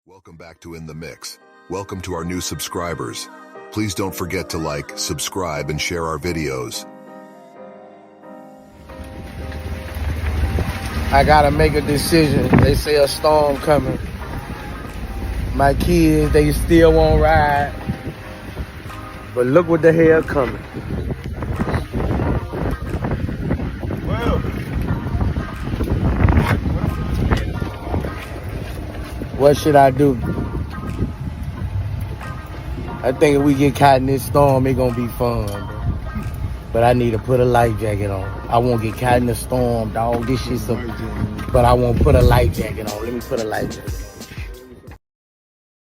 Welcome back to In the Mix. Welcome to our new subscribers. Please don't forget to like, subscribe, and share our videos. I gotta make a decision. They say a storm coming. My kids, they still won't ride. But look what the hell coming. What should I do? I think if we get caught in this storm, it's gonna be fun, bro. But I need to put a life jacket on. I won't get caught in the storm, dog. This shit's but I won't put a life jacket on. Let me put a life jacket on.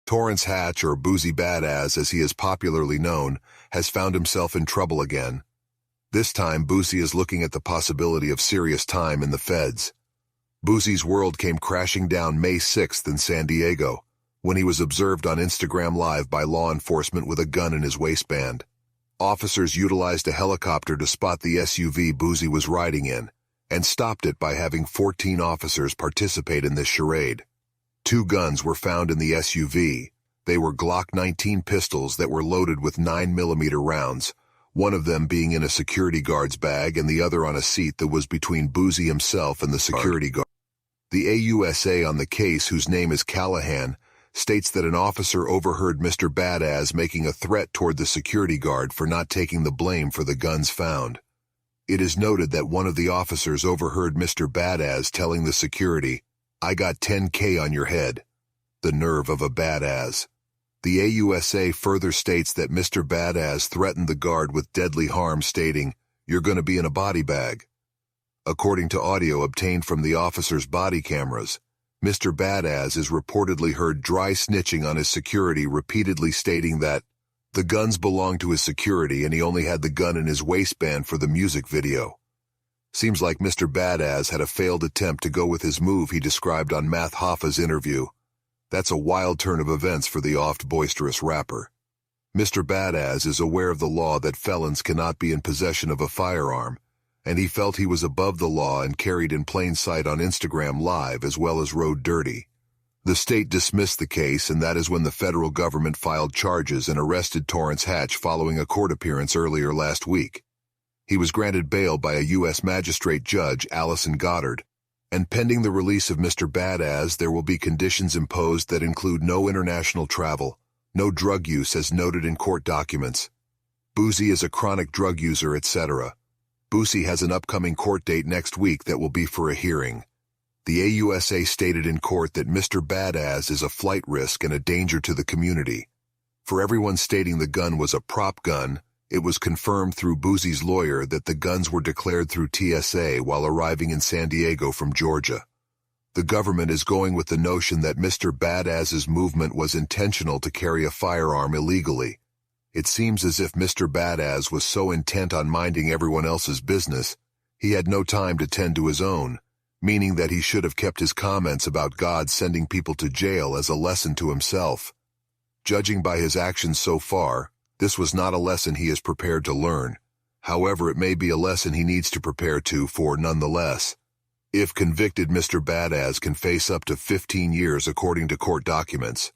Torrance Hatch, or Boosie BADAZZ as he is popularly known, has found himself in trouble again. This time, Boosie is looking at the possibility of serious time in the feds. Boosie's world came crashing down May 6th in San Diego, when he was observed on Instagram Live by law enforcement with a gun in his waistband. Officers utilized a helicopter to spot the SUV Boosie was riding in, and stopped it by having 14 officers participate in this charade. 2 guns were found in the SUV. They were Glock 19 pistols that were loaded with 9mm rounds, one of them being in a security guard's bag and the other on a seat that was between Boosie himself and the security guard. The AUSA on the case, whose name is Callahan, states that an officer overheard Mr. BADAZZ making a threat toward the security guard for not taking the blame for the guns found. It is noted that one of the officers overheard Mr. BADAZZ telling the security, "I got 10K on your head." The nerve of a BADAZZ. The AUSA further states that Mr. BADAZZ threatened the guard with deadly harm, stating, "You're going to be in a body bag." According to audio obtained from the officer's body cameras, Mr. BADAZZ is reportedly heard dry snitching on his security, repeatedly stating that the guns belonged to his security and he only had the gun in his waistband for the music video. Seems like Mr. BADAZZ had a failed attempt to go with his move he described on MathHoffa's interview. That's a wild turn of events for the oft-boisterous rapper. Mr. BADAZZ is aware of the law that felons cannot be in possession of a firearm, and he felt he was above the law and carried in plain sight on Instagram Live as well as rode dirty. The state dismissed the case, and that is when the federal government filed charges and arrested Torrance Hatch following a court appearance earlier last week. He was granted bail by a U.S. magistrate judge, Allison Goddard, and pending the release of Mr. BADAZZ, there will be conditions imposed that include no international travel, no drug use as noted in court documents. Boosie is a chronic drug user, etc. Boosie has an upcoming court date next week that will be for a hearing. The AUSA stated in court that Mr. BADAZZ is a flight risk and a danger to the community. For everyone stating the gun was a prop gun, it was confirmed through Boosie's lawyer that the guns were declared through TSA while arriving in San Diego from Georgia. The government is going with the notion that Mr. BADAZZ's movement was intentional to carry a firearm illegally. It seems as if Mr. BADAZZ was so intent on minding everyone else's business, he had no time to tend to his own, meaning that he should have kept his comments about God sending people to jail as a lesson to himself. Judging by his actions so far, this was not a lesson he is prepared to learn. However, it may be a lesson he needs to prepare for nonetheless. If convicted, Mr. BADAZZ can face up to 15 years according to court documents.